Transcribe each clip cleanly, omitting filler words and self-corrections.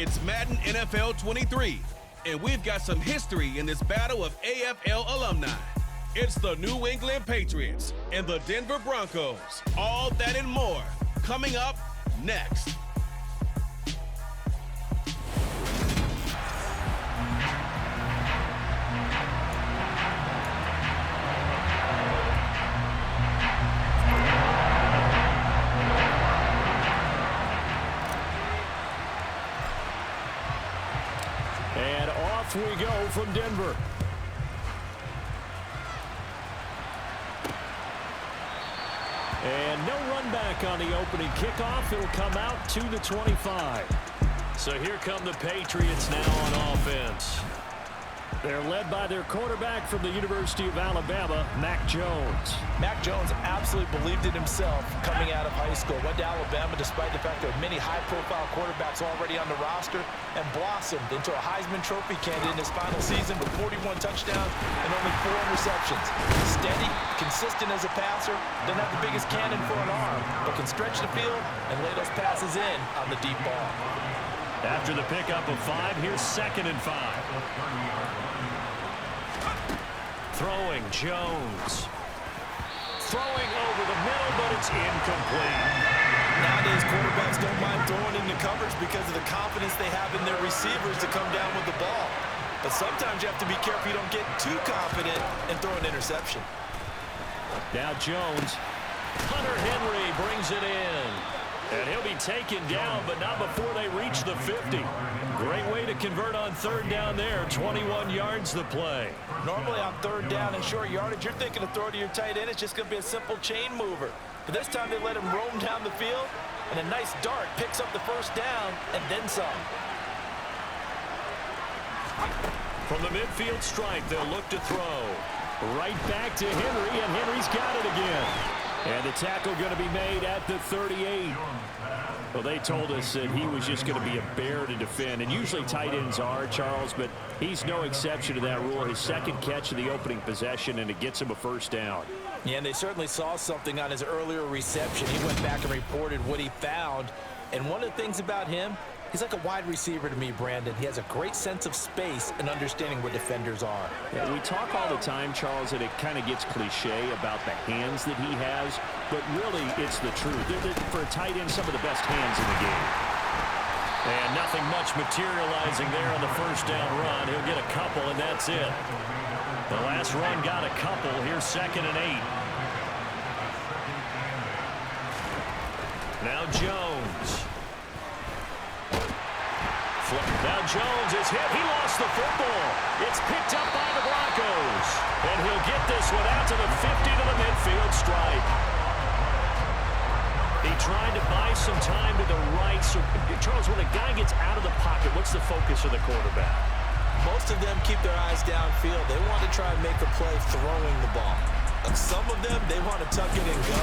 It's Madden NFL 23, and we've got some history in this battle of AFL alumni. It's the New England Patriots and the Denver Broncos. All that and more coming up next. And off we go from Denver. And no run back on the opening kickoff. It'll come out to the 25. So here come the Patriots now on offense. They're led by their quarterback from the University of Alabama, Mac Jones. Mac Jones absolutely believed in himself coming out of high school. Went to Alabama despite the fact there were many high-profile quarterbacks already on the roster and blossomed into a Heisman Trophy candidate in his final season with 41 touchdowns and only 4 interceptions. Steady, consistent as a passer, doesn't have the biggest cannon for an arm, but can stretch the field and lay those passes in on the deep ball. After the pickup of 5, here's 2nd and 5. Throwing, Jones. Throwing over the middle, but it's incomplete. Nowadays, quarterbacks don't mind throwing into coverage because of the confidence they have in their receivers to come down with the ball. But sometimes you have to be careful you don't get too confident and throw an interception. Now Jones. Hunter Henry brings it in. And he'll be taken down, but not before they reach the 50. Great way to convert on 3rd down there. 21 yards the play. Normally on 3rd down and short yardage, you're thinking of throw to your tight end. It's just going to be a simple chain mover. But this time they let him roam down the field, and a nice dart picks up the 1st down and then some. From the midfield stripe, they'll look to throw. Right back to Henry, and Henry's got it again. And the tackle going to be made at the 38. Well, they told us that he was just going to be a bear to defend. And usually tight ends are, Charles, but he's no exception to that rule. His 2nd catch of the opening possession, and it gets him a 1st down. Yeah, and they certainly saw something on his earlier reception. He went back and reported what he found. And one of the things about him, he's like a wide receiver to me, Brandon. He has a great sense of space and understanding where defenders are. Yeah, we talk all the time, Charles, that it kind of gets cliche about the hands that he has, but really it's the truth. They're, for a tight end, some of the best hands in the game. And nothing much materializing there on the 1st down run. He'll get a couple, and that's it. The last run got a couple. Here's 2nd and 8. Now Jones. Now Jones is hit. He lost the football. It's picked up by the Broncos. And he'll get this one out to the 50 to the midfield stripe. He tried to buy some time to the right. So, Charles, when a guy gets out of the pocket, what's the focus of the quarterback? Most of them keep their eyes downfield. They want to try and make a play throwing the ball. Some of them, they want to tuck it and go.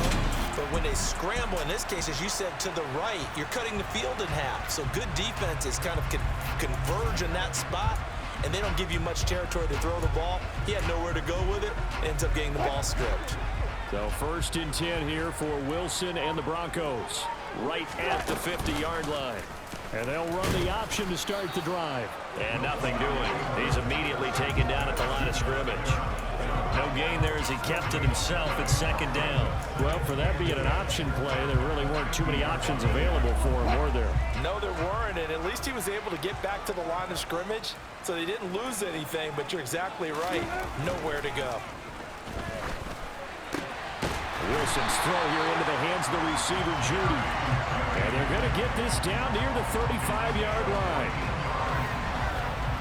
But when they scramble, in this case, as you said, to the right, you're cutting the field in half. So good defenses kind of converge in that spot, and they don't give you much territory to throw the ball. He had nowhere to go with it. Ends up getting the ball stripped. So 1st and 10 here for Wilson and the Broncos. Right at the 50-yard line. And they'll run the option to start the drive. And nothing doing. He's immediately taken down at the line of scrimmage. No gain there as he kept it himself at 2nd down. Well, for that being an option play, there really weren't too many options available for him, were there? No, there weren't, and at least he was able to get back to the line of scrimmage, so they didn't lose anything, but you're exactly right. Nowhere to go. Wilson's throw here into the hands of the receiver, Judy. And they're going to get this down near the 35-yard line.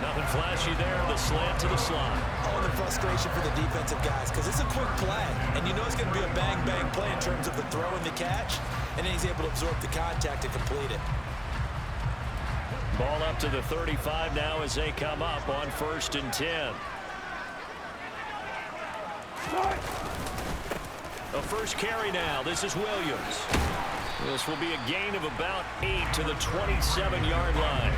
Nothing flashy there. The slant to the slot. Oh, and the frustration for the defensive guys, because it's a quick play, and you know it's going to be a bang-bang play in terms of the throw and the catch, and then he's able to absorb the contact to complete it. Ball up to the 35 now as they come up on 1st and 10. A first carry now. This is Williams. This will be a gain of about 8 to the 27-yard line.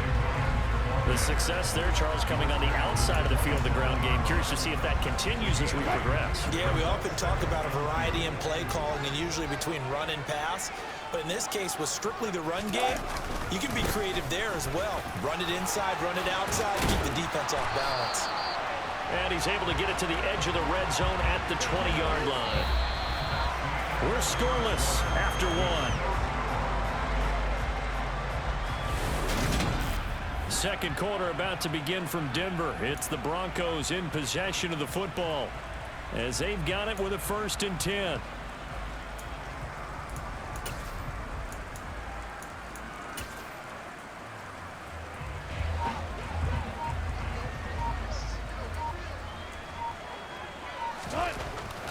The The success there, Charles, coming on the outside of the field, the ground game. Curious to see if that continues as we progress. Yeah, we often talk about a variety in play calling and usually between run and pass. But in this case, with strictly the run game, you can be creative there as well. Run it inside, run it outside, keep the defense off balance. And he's able to get it to the edge of the red zone at the 20-yard line. We're scoreless after one. Second quarter about to begin from Denver. It's the Broncos in possession of the football as they've got it with a 1st and 10.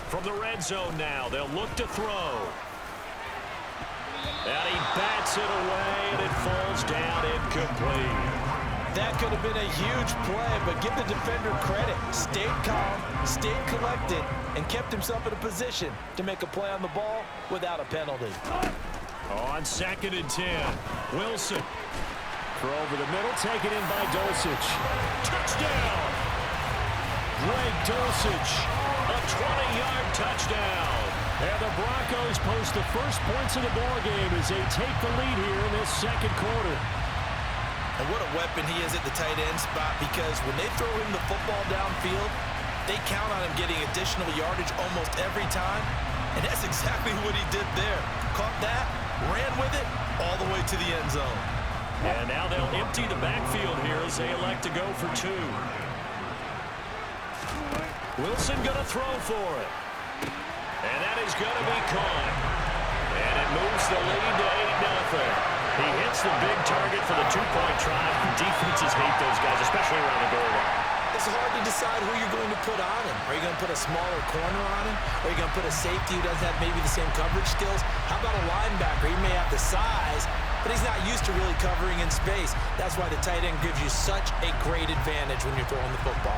From the red zone now, they'll look to throw. And he bats it away, and it falls down incomplete. That could have been a huge play, but give the defender credit. Stayed calm, stayed collected, and kept himself in a position to make a play on the ball without a penalty. On 2nd and 10, Wilson. Throw over the middle, taken in by Dulcich. Touchdown! Greg Dulcich, a 20-yard touchdown. And the Broncos post the first points of the ballgame as they take the lead here in this second quarter. And what a weapon he is at the tight end spot, because when they throw him the football downfield, they count on him getting additional yardage almost every time. And that's exactly what he did there. Caught that, ran with it, all the way to the end zone. And now they'll empty the backfield here as they elect to go for 2. Wilson going to throw for it. And that is going to be caught. And it moves the lead to 8-0. He hits the big target for the 2-point try. Defenses hate those guys, especially around the goal line. It's hard to decide who you're going to put on him. Are you going to put a smaller corner on him? Or are you going to put a safety who doesn't have maybe the same coverage skills? How about a linebacker? He may have the size, but he's not used to really covering in space. That's why the tight end gives you such a great advantage when you're throwing the football.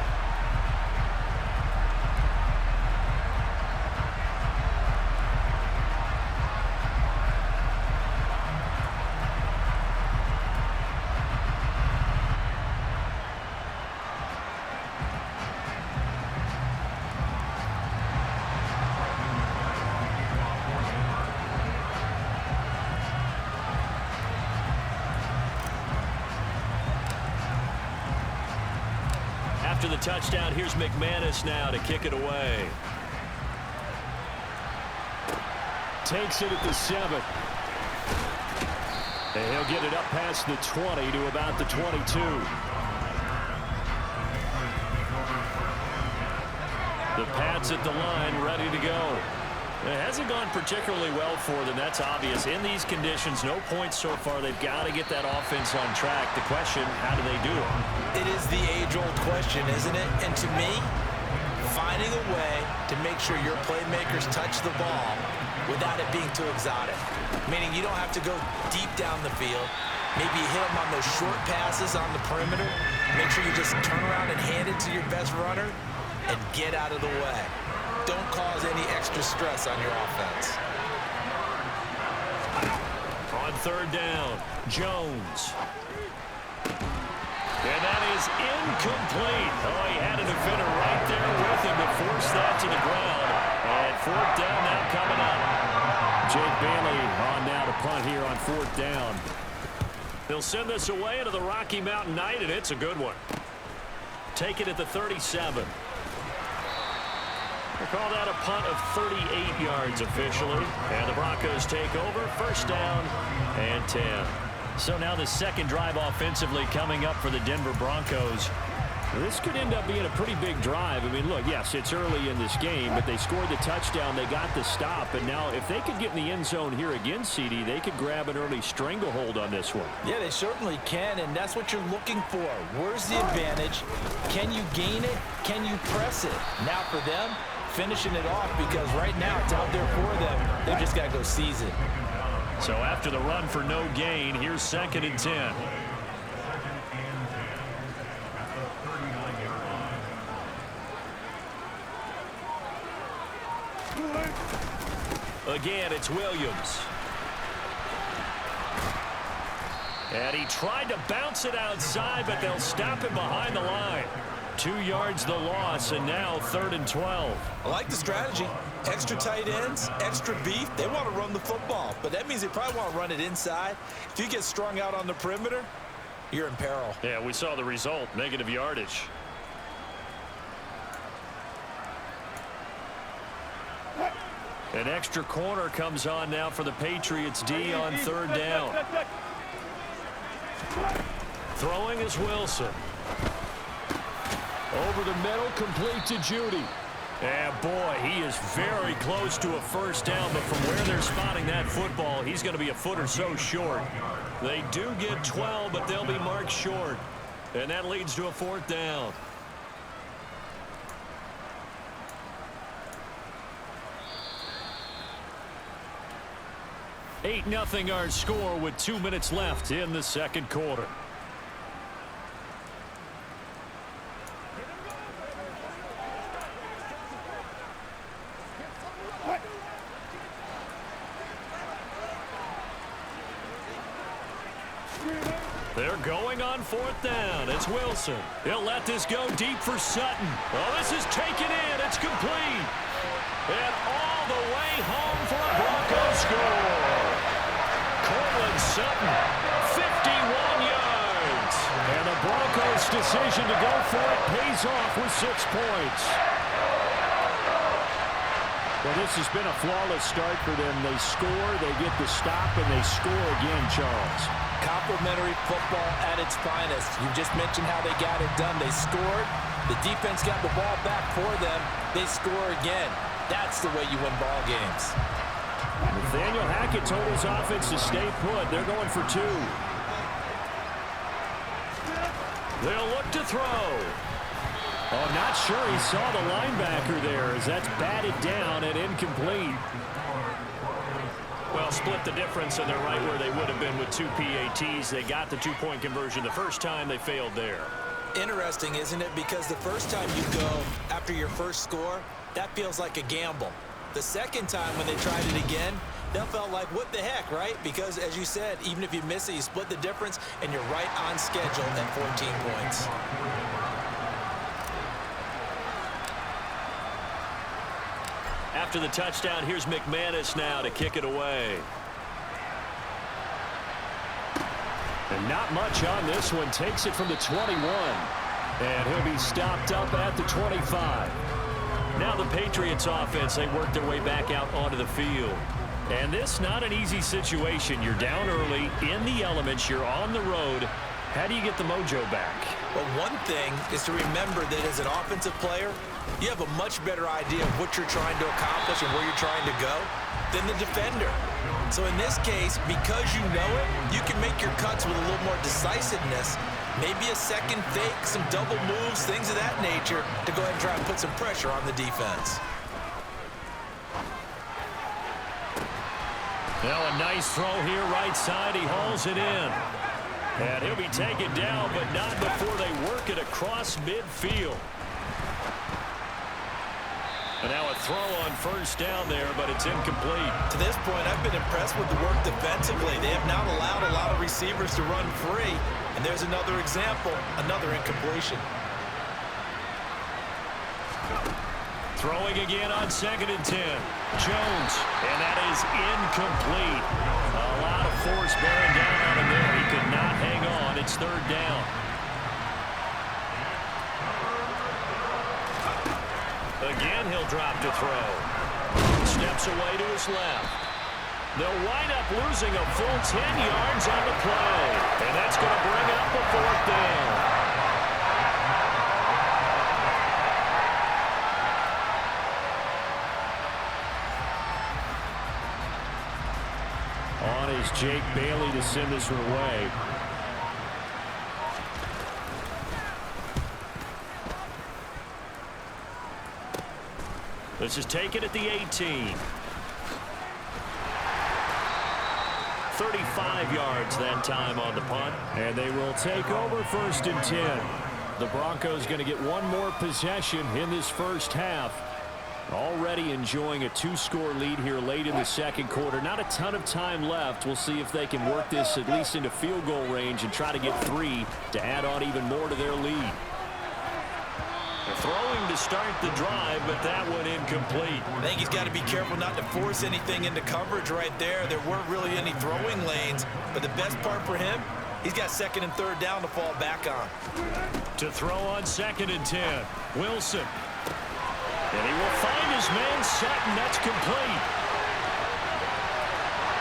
After the touchdown, here's McManus now to kick it away. Takes it at the 7. And he'll get it up past the 20 to about the 22. The Pats at the line, ready to go. It hasn't gone particularly well for them. That's obvious. In these conditions, no points so far. They've got to get that offense on track. The question, how do they do it? It is the age-old question, isn't it? And to me, finding a way to make sure your playmakers touch the ball without it being too exotic. Meaning you don't have to go deep down the field. Maybe you hit them on those short passes on the perimeter. Make sure you just turn around and hand it to your best runner and get out of the way. Don't cause any extra stress on your offense. On 3rd down, Jones. And that is incomplete. Oh, he had a defender right there with him to force that to the ground. And 4th down now coming up. Jake Bailey on now to punt here on 4th down. They'll send this away into the Rocky Mountain Night, and it's a good one. Take it at the 37. They call that a punt of 38 yards officially. And the Broncos take over. 1st down and 10. So now the second drive offensively coming up for the Denver Broncos. This could end up being a pretty big drive. I mean, look, yes, it's early in this game, but they scored the touchdown. They got the stop. And now if they could get in the end zone here again, CD, they could grab an early stranglehold on this one. Yeah, they certainly can, and that's what you're looking for. Where's the advantage? Can you gain it? Can you press it? Now for them, finishing it off, because right now it's out there for them. They've just got to go seize it. So after the run for no gain, here's 2nd and 10. Again, it's Williams. And he tried to bounce it outside, but they'll stop him behind the line. 2 yards the loss, and now 3rd and 12. I like the strategy. Extra tight ends, extra beef. They want to run the football, but that means they probably want to run it inside. If you get strung out on the perimeter, you're in peril. Yeah, we saw the result, negative yardage. An extra corner comes on now for the Patriots D on 3rd down. Throwing is Wilson. Over the middle, complete to Judy. And boy, he is very close to a first down, but from where they're spotting that football, he's going to be a foot or so short. They do get 12, but they'll be marked short. And that leads to a 4th down. Eight nothing our score with 2 minutes left in the second quarter. They're going on 4th down. It's Wilson. He'll let this go deep for Sutton. Oh, this is taken in. It's complete. And all the way home for a Broncos score. Cortland Sutton, 51 yards. And the Broncos' decision to go for it pays off with 6 points. Well, this has been a flawless start for them. They score, they get the stop, and they score again, Charles. Complimentary football at its finest. You just mentioned how they got it done. They scored. The defense got the ball back for them. They score again. That's the way you win ball games. Nathaniel Hackett told his offense to stay put. They're going for 2. They'll look to throw. Oh, not sure he saw the linebacker there as that's batted down and incomplete. Well, split the difference, and they're right where they would have been with 2 PATs. They got the 2-point conversion the first time. They failed there. Interesting, isn't it? Because the first time you go after your first score, that feels like a gamble. The second time when they tried it again, that felt like, what the heck, right? Because, as you said, even if you miss it, you split the difference, and you're right on schedule at 14 points. After the touchdown, here's McManus now to kick it away. And not much on this one. Takes it from the 21. And he'll be stopped up at the 25. Now the Patriots offense, they work their way back out onto the field. And this not an easy situation. You're down early, in the elements, you're on the road. How do you get the mojo back? Well, one thing is to remember that as an offensive player, you have a much better idea of what you're trying to accomplish and where you're trying to go than the defender. So in this case, because you know it, you can make your cuts with a little more decisiveness, maybe a second fake, some double moves, things of that nature, to go ahead and try and put some pressure on the defense. Now a nice throw here right side. He hauls it in. And he'll be taken down, but not before they work it across midfield. And now a throw on first down there, but it's incomplete. To this point, I've been impressed with the work defensively. They have not allowed a lot of receivers to run free. And there's another example, another incompletion. Throwing again on 2nd and 10. Jones, and that is incomplete. A lot of force bearing down on him there. He could not hang on. It's 3rd down. Again, he'll drop to throw. Steps away to his left. They'll wind up losing a full 10 yards on the play. And that's going to bring up a 4th down. On is Jake Bailey to send this one away. This is taken at the 18. 35 yards that time on the punt. And they will take over 1st and 10. The Broncos going to get one more possession in this first half. Already enjoying a 2-score lead here late in the second quarter. Not a ton of time left. We'll see if they can work this at least into field goal range and try to get 3 to add on even more to their lead. Throwing to start the drive, but that one incomplete. I think he's got to be careful not to force anything into coverage right there. There weren't really any throwing lanes, but the best part for him, he's got 2nd and 3rd down to fall back on. To throw on 2nd and 10, Wilson. And he will find his man Sutton. That's complete.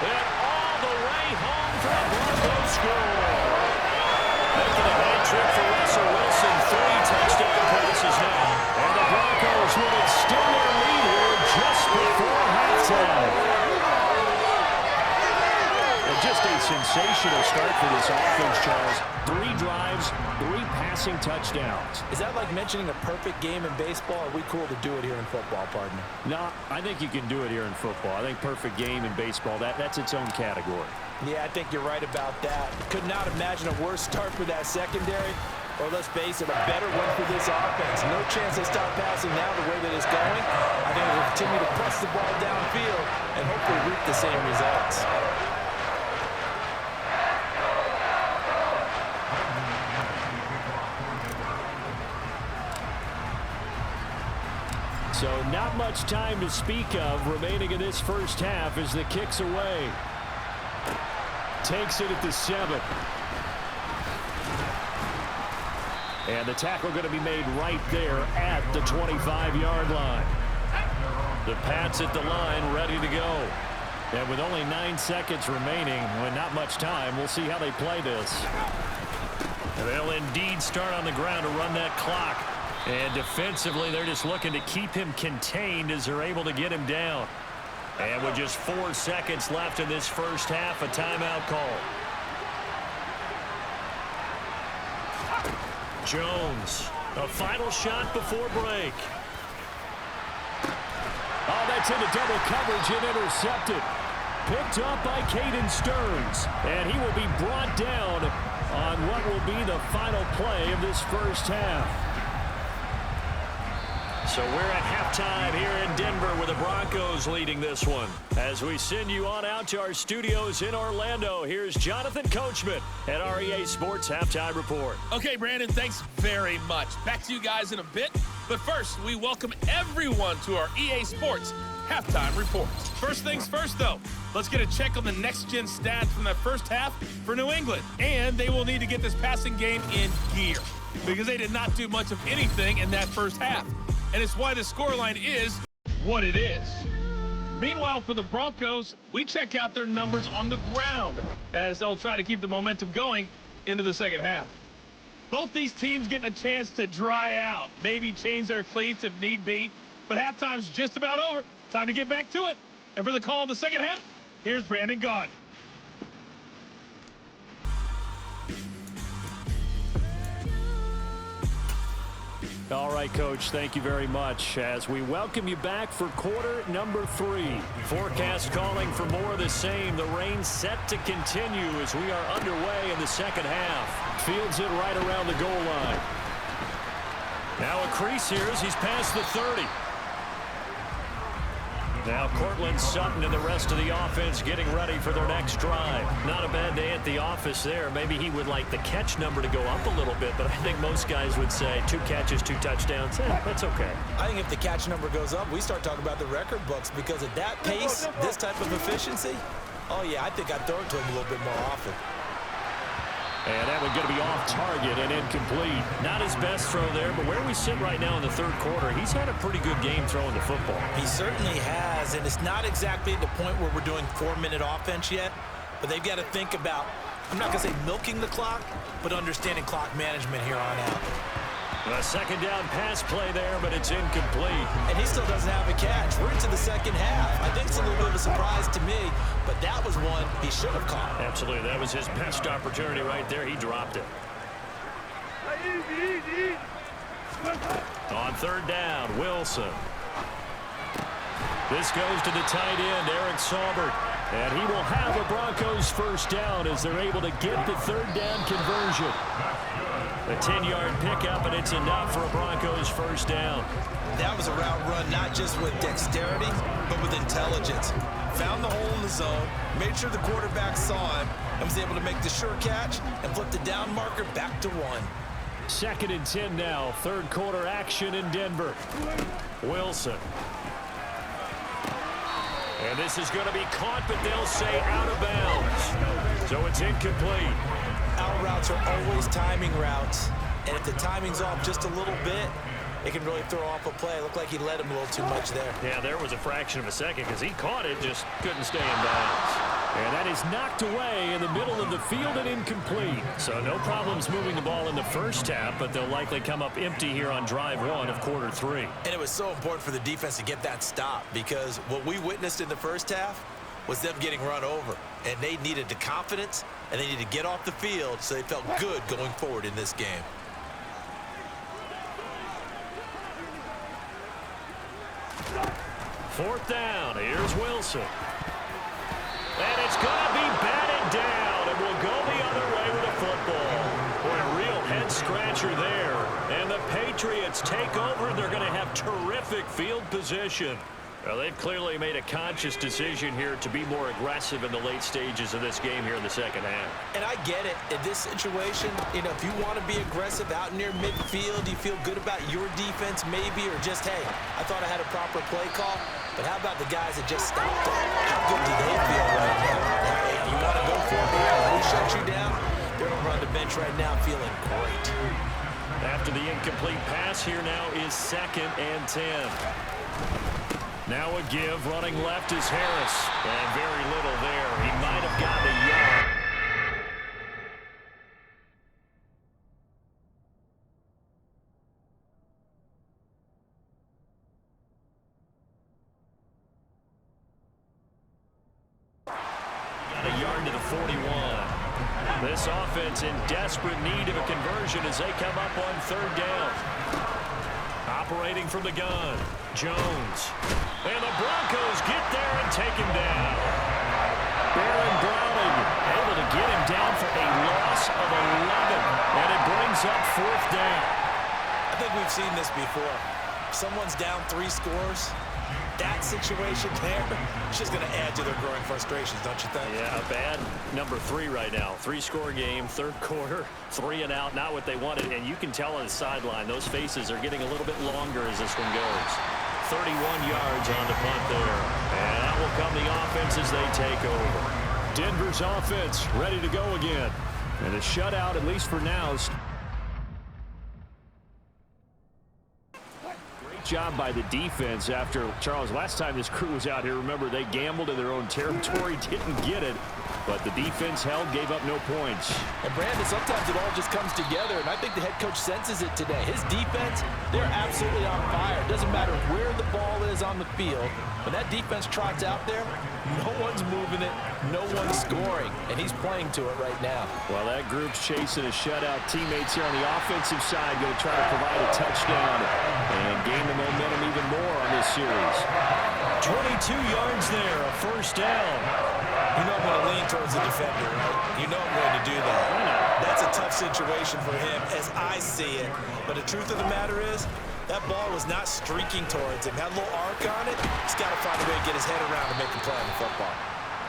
And all the way home for a Broncos score. Making a hat trick for Russell Wilson. 3 touchdown passes now. And the Broncos will extend their lead here just before halftime. And just a sensational start for this offense, Charles. 3 drives, 3 passing touchdowns. Is that like mentioning a perfect game in baseball? Or are we cool to do it here in football, partner? No, I think you can do it here in football. I think perfect game in baseball, that's its own category. Yeah, I think you're right about that. Could not imagine a worse start for that secondary. Or let's face it, a better one for this offense. No chance they stop passing now the way that it's going. I think they'll continue to press the ball downfield and hopefully reap the same results. So not much time to speak of remaining in this first half as the kick's away. Takes it at the 7. And the tackle going to be made right there at the 25-yard line. The Pats at the line ready to go. And with only 9 seconds remaining, with not much time, we'll see how they play this. And they'll indeed start on the ground to run that clock. And defensively, they're just looking to keep him contained as they're able to get him down. And with just 4 seconds left in this first half, a timeout call. Jones, a final shot before break. Oh, that's into double coverage and intercepted. Picked up by Caden Stearns. And he will be brought down on what will be the final play of this first half. So we're at halftime here in Denver with the Broncos leading this one. As we send you on out to our studios in Orlando, here's Jonathan Coachman at our EA Sports Halftime Report. Okay, Brandon, thanks very much. Back to you guys in a bit. But first, we welcome everyone to our EA Sports Halftime Report. First things first, though. Let's get a check on the next-gen stats from that first half for New England. And they will need to get this passing game in gear because they did not do much of anything in that first half. And it's why the scoreline is what it is. Meanwhile, for the Broncos, we check out their numbers on the ground as they'll try to keep the momentum going into the second half. Both these teams getting a chance to dry out, maybe change their cleats if need be, but halftime's just about over. Time to get back to it. And for the call of the second half, here's Brandon Gaudin. All right, Coach, thank you very much as we welcome you back for quarter number 3. Forecast calling for more of the same. The rain set to continue as we are underway in the second half. Fields it right around the goal line. Now a crease here as he's past the 30. Now Cortland Sutton and the rest of the offense getting ready for their next drive. Not a bad day at the office there. Maybe he would like the catch number to go up a little bit, but I think most guys would say 2 catches, 2 touchdowns. That's okay. I think if the catch number goes up, we start talking about the record books because at that pace, this type of efficiency, oh yeah, I think I'd throw it to him a little bit more often. And that one going to be off target and incomplete. Not his best throw there, but where we sit right now in the third quarter, he's had a pretty good game throwing the football. He certainly has, and it's not exactly at the point where we're doing 4-minute offense yet, but they've got to think about, I'm not going to say milking the clock, but understanding clock management here on out. A second down pass play there, but it's incomplete. And he still doesn't have a catch. We're into the second half. I think it's a little bit of a surprise to me, but that was one he should have caught. Absolutely. That was his best opportunity right there. He dropped it. On third down, Wilson. This goes to the tight end, Eric Saubert. And he will have a Broncos first down as they're able to get the third down conversion. A 10-yard pickup, and it's enough for a Broncos first down. That was a route run not just with dexterity, but with intelligence. Found the hole in the zone, made sure the quarterback saw him, and was able to make the sure catch and flip the down marker back to 1. 2nd and 10 now. Third quarter action in Denver. Wilson. And this is going to be caught, but they'll say out of bounds. So it's incomplete. Out routes are always timing routes. And if the timing's off just a little bit, it can really throw off a play. It looked like he led him a little too much there. Yeah, there was a fraction of a second because he caught it, just couldn't stay in bounds. And that is knocked away in the middle of the field and incomplete. So no problems moving the ball in the first half, but they'll likely come up empty here on drive 1 of quarter 3. And it was so important for the defense to get that stop because what we witnessed in the first half was them getting run over. And they needed the confidence, and they needed to get off the field so they felt good going forward in this game. Fourth down. Here's Wilson. And it's going to be batted down, and we'll go the other way with the football. Boy, a real head-scratcher there. And the Patriots take over, and they're going to have terrific field position. Well, they've clearly made a conscious decision here to be more aggressive in the late stages of this game here in the second half. And I get it. In this situation, if you want to be aggressive out near midfield, you feel good about your defense maybe, or just, hey, I thought I had a proper play call. But how about the guys that just stopped it? How good do they feel right now? Hey, you want to go for it here and we shut you down? They're over on the bench right now feeling great. After the incomplete pass, here now is 2nd and 10. Now a give, running left is Harris. And very little there. He might have gotten a yard. Got a yard to the 41. This offense in desperate need of a conversion as they come up on 3rd down. Operating from the gun, Jones. And the Broncos get there and take him down. Baron Browning able to get him down for a loss of 11. And it brings up 4th down. I think we've seen this before. Someone's down 3 scores. That situation there, it's just going to add to their growing frustrations, don't you think? Yeah, bad number 3 right now. 3-score game, 3rd quarter, 3 and out, not what they wanted. And you can tell on the sideline, those faces are getting a little bit longer as this one goes. 31 yards on the punt there. And that will come the offense as they take over. Denver's offense ready to go again. And a shutout, at least for now. Job by the defense after, Charles, last time this crew was out here, remember, they gambled in their own territory, didn't get it, but the defense held, gave up no points. And Brandon, sometimes it all just comes together, and I think the head coach senses it today. His defense, they're absolutely on fire. It doesn't matter where the ball is on the field. When that defense trots out there, no one's moving it, no one's scoring, and he's playing to it right now. Well, that group's chasing a shutout. Teammates here on the offensive side going to try to provide a touchdown and gain the momentum even more on this series. 22 yards there, a 1st down. You know I'm going to lean towards the defender, right? You know I'm going to do that. That's a tough situation for him as I see it. But the truth of the matter is, that ball was not streaking towards him. Had a little arc on it. He's got to find a way to get his head around and make a play on the football.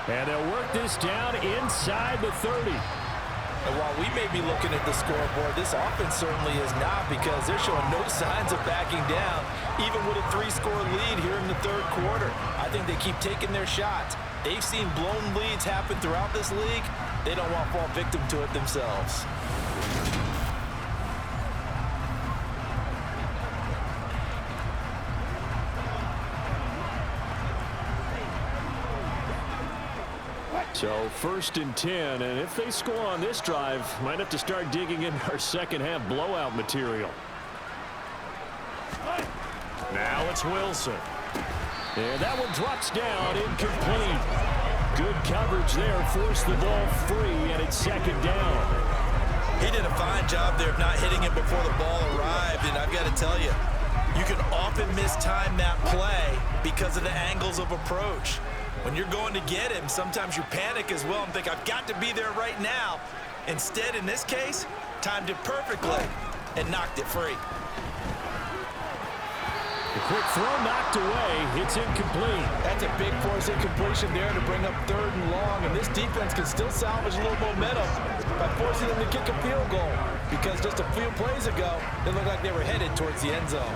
And they'll work this down inside the 30. And while we may be looking at the scoreboard, this offense certainly is not, because they're showing no signs of backing down, even with a 3-score lead here in the 3rd quarter. I think they keep taking their shots. They've seen blown leads happen throughout this league. They don't want to fall victim to it themselves. So 1st and 10, and if they score on this drive, might have to start digging in our second half blowout material. Now it's Wilson. And that one drops down, incomplete. Good coverage there, forced the ball free, and it's 2nd down. He did a fine job there of not hitting it before the ball arrived, and I've got to tell you, you can often mistime that play because of the angles of approach. When you're going to get him, sometimes you panic as well and think, I've got to be there right now. Instead, in this case, timed it perfectly and knocked it free. The quick throw knocked away. It's incomplete. That's a big force incompletion there to bring up 3rd and long, and this defense can still salvage a little momentum by forcing them to kick a field goal, because just a few plays ago, it looked like they were headed towards the end zone.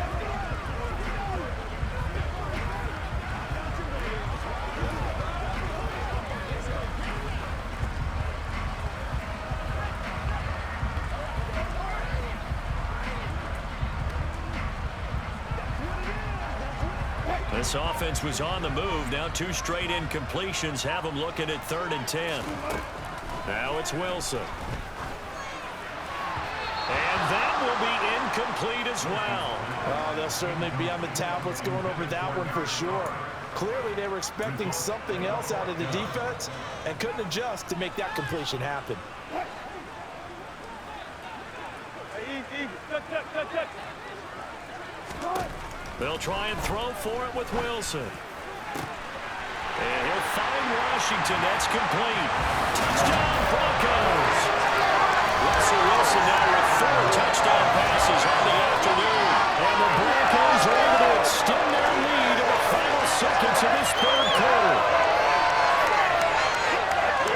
This offense was on the move. Now 2 straight incompletions have them looking at 3rd and 10. Now it's Wilson. And that will be incomplete as well. Oh, they'll certainly be on the tablets going over that one for sure. Clearly they were expecting something else out of the defense and couldn't adjust to make that completion happen. They'll try and throw for it with Wilson. And he'll find Washington. That's complete. Touchdown, Broncos. Russell Wilson now with 4 touchdown passes on the afternoon. And the Broncos are able to extend their lead in the final seconds of this 3rd quarter.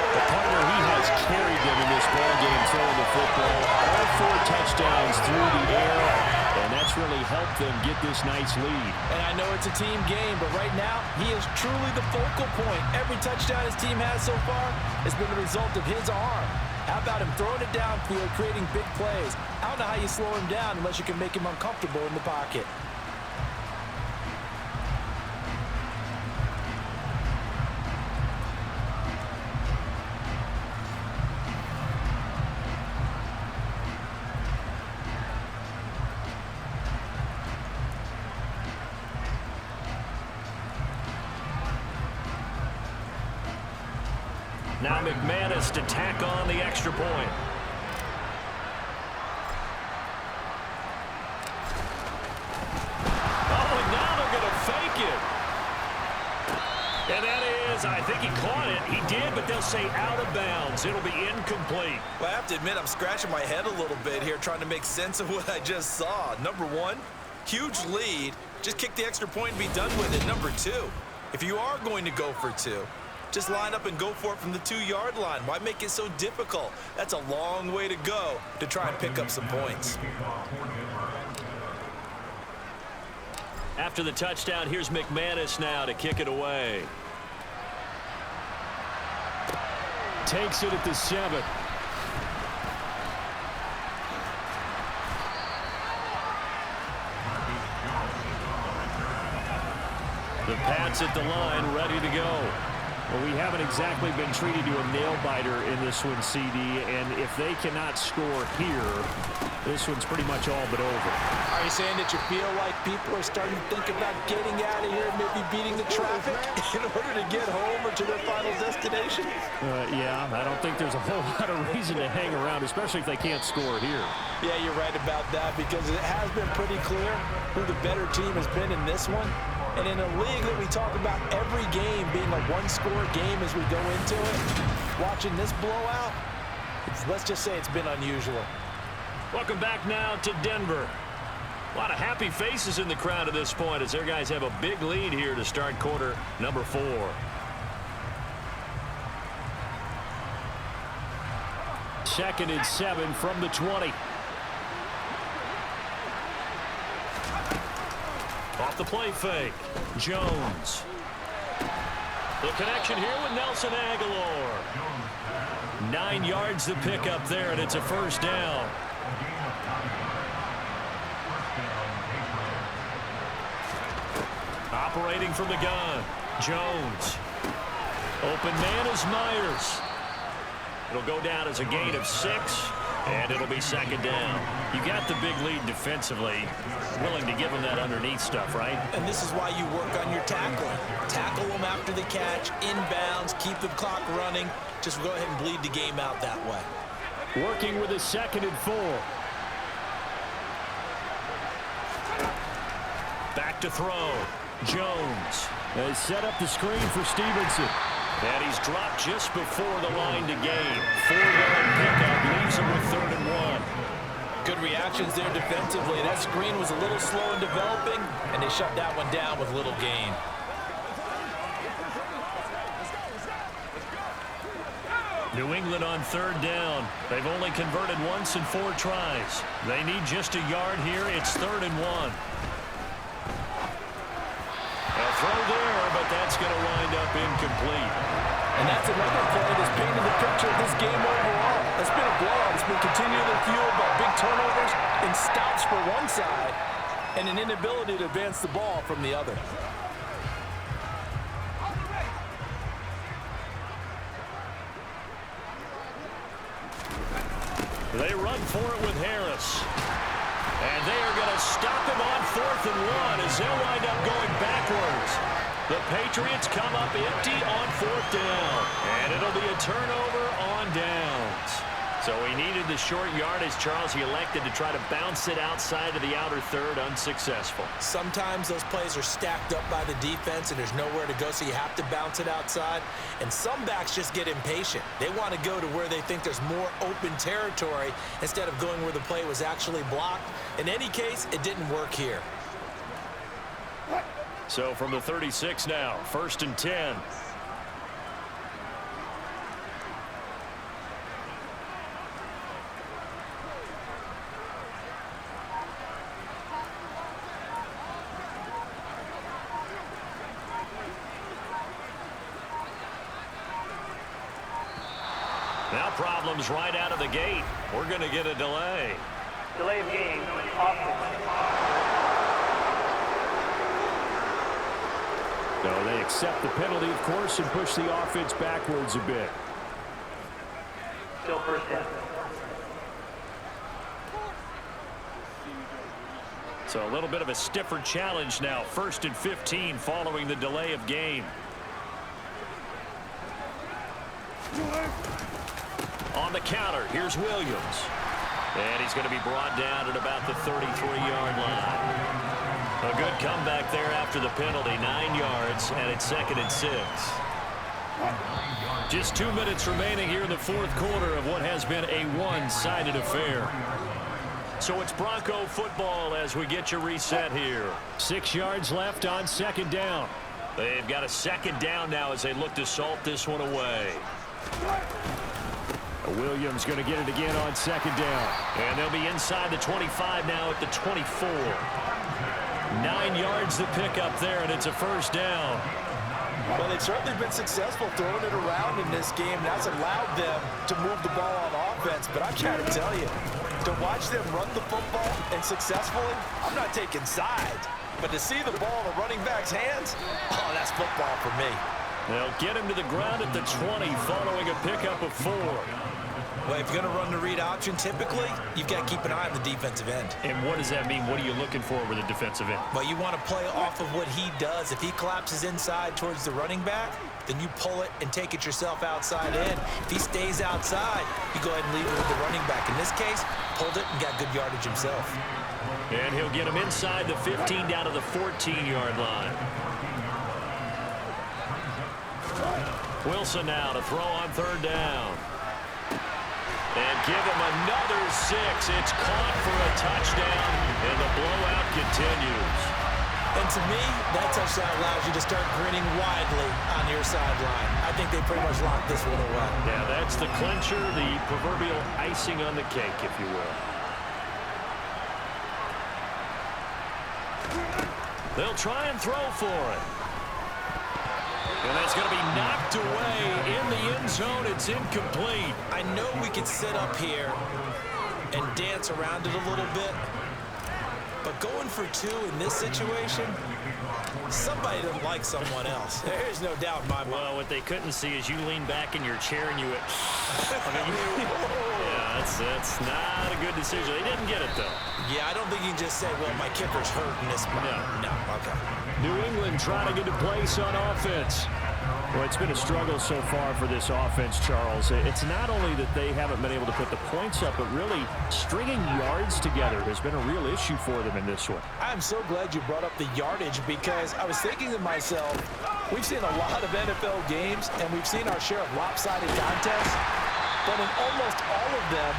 The partner, he has carried them in this ballgame throwing the football. All 4 touchdowns through the air. And that's really helped them get this nice lead. And I know it's a team game, but right now, he is truly the focal point. Every touchdown his team has so far has been the result of his arm. How about him throwing it downfield, creating big plays? I don't know how you slow him down unless you can make him uncomfortable in the pocket. Now McManus to tack on the extra point. Oh, and now they're going to fake it. And that is, I think he caught it. He did, but they'll say out of bounds. It'll be incomplete. Well, I have to admit, I'm scratching my head a little bit here trying to make sense of what I just saw. Number 1, huge lead. Just kick the extra point and be done with it. Number 2, if you are going to go for 2, just line up and go for it from the 2-yard line. Why make it so difficult? That's a long way to go to try and pick up some points. After the touchdown, here's McManus now to kick it away. Takes it at the 7. The Pats at the line, ready to go. Well, we haven't exactly been treated to a nail-biter in this one, CD, and if they cannot score here, this one's pretty much all but over. Are you saying that you feel like people are starting to think about getting out of here and maybe beating the traffic in order to get home or to their final destination? Yeah, I don't think there's a whole lot of reason to hang around, especially if they can't score here. Yeah, you're right about that, because it has been pretty clear who the better team has been in this one. And in a league that we talk about every game being a one-score game as we go into it, watching this blowout, let's just say it's been unusual. Welcome back now to Denver. A lot of happy faces in the crowd at this point as their guys have a big lead here to start quarter number 4. Second and 7 from the 20. Off the play fake. Jones. The connection here with Nelson Aguilar. 9 yards to pick up there, and it's a first down. Operating from the gun. Jones. Open man is Myers. It'll go down as a gain of 6. And it'll be second down. You got the big lead defensively. Willing to give them that underneath stuff, right? And this is why you work on your tackling. Tackle them after the catch, inbounds, keep the clock running. Just go ahead and bleed the game out that way. Working with a 2nd and 4. Back to throw. Jones has set up the screen for Stevenson. And he's dropped just before the line to gain. 4-yard pickup leaves him with 3rd and 1. Good reactions there defensively. That screen was a little slow in developing, and they shut that one down with little gain. New England on third down. They've only converted once in 4 tries. They need just a yard here. It's 3rd and 1. A throw there, but that's going to wind up incomplete. And that's another play that's painted the picture of this game overall. It's been a blowout. It's been continually fueled by big turnovers and stops for one side and an inability to advance the ball from the other. They run for it with Harris. And they are going to stop him on 4th and 1 as they'll wind up going backwards. The Patriots come up empty on 4th down. And it'll be a turnover on downs. So he needed the short yardage, Charles. He elected to try to bounce it outside of the outer third, unsuccessful. Sometimes those plays are stacked up by the defense and there's nowhere to go, so you have to bounce it outside. And some backs just get impatient. They want to go to where they think there's more open territory instead of going where the play was actually blocked. In any case, it didn't work here. So from the 36 now, 1st and 10. Now problems right out of the gate. We're going to get a delay. Delay of game. Offense. So they accept the penalty, of course, and push the offense backwards a bit. Still 1st down. So a little bit of a stiffer challenge now. 1st and 15 following the delay of game. On the counter, here's Williams. And he's going to be brought down at about the 33-yard line. A good comeback there after the penalty. 9 yards, and it's 2nd and 6. Just 2 minutes remaining here in the 4th quarter of what has been a one-sided affair. So it's Bronco football as we get you reset here. 6 yards left on 2nd down. They've got a 2nd down now as they look to salt this one away. Williams going to get it again on 2nd down. And they'll be inside the 25 now at the 24. 9 yards to pick up there, and it's a 1st down. Well, they've certainly been successful throwing it around in this game. That's allowed them to move the ball on offense. But I got to tell you, to watch them run the football and successfully, I'm not taking sides. But to see the ball in the running back's hands, oh, that's football for me. They'll get him to the ground at the 20 following a pickup of 4. Well, if you're going to run the read option, typically, you've got to keep an eye on the defensive end. And what does that mean? What are you looking for with a defensive end? Well, you want to play off of what he does. If he collapses inside towards the running back, then you pull it and take it yourself outside in. If he stays outside, you go ahead and leave it with the running back. In this case, pulled it and got good yardage himself. And he'll get him inside the 15 down to the 14-yard line. Wilson now to throw on 3rd down. And give him another 6. It's caught for a touchdown, and the blowout continues. And to me, that touchdown allows you to start grinning widely on your sideline. I think they pretty much locked this one away. Yeah, that's the clincher, the proverbial icing on the cake, if you will. They'll try and throw for it. And that's going to be knocked away in the end zone. It's incomplete. I know we could sit up here and dance around it a little bit, but going for 2 in this situation, somebody doesn't like someone else. There's no doubt in my mind. Well, what they couldn't see is you lean back in your chair and you went, yeah, that's not a good decision. They didn't get it, though. Yeah, I don't think you can just say, well, my kicker's hurt in this spot. No, okay. New England trying to get a place on offense. Well, it's been a struggle so far for this offense, Charles. It's not only that they haven't been able to put the points up, but really stringing yards together has been a real issue for them in this one. I'm so glad you brought up the yardage because I was thinking to myself, we've seen a lot of NFL games and we've seen our share of lopsided contests, but in almost all of them,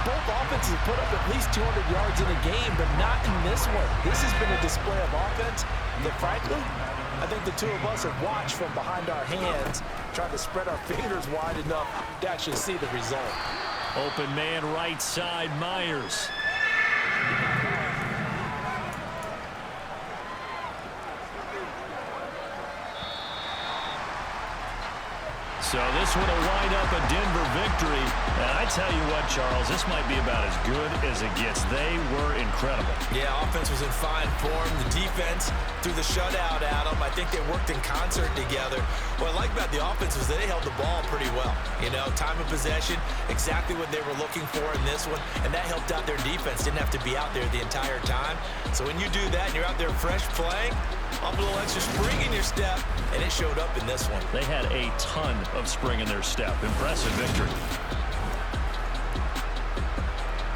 Both offenses put up at least 200 yards in a game, but not in this one. This has been a display of offense that, frankly, I think the two of us have watched from behind our hands, trying to spread our fingers wide enough to actually see the result. Open man right side, Myers. So this one will wind up a Denver victory. And I tell you what, Charles, this might be about as good as it gets. They were incredible. Yeah, offense was in fine form. The defense threw the shutout at them. I think they worked in concert together. What I like about the offense was that they held the ball pretty well. You know, time of possession, exactly what they were looking for in this one. And that helped out their defense. Didn't have to be out there the entire time. So when you do that and you're out there fresh playing, a little extra spring in your step, and it showed up in this one. They had a ton of spring in their step. Impressive victory.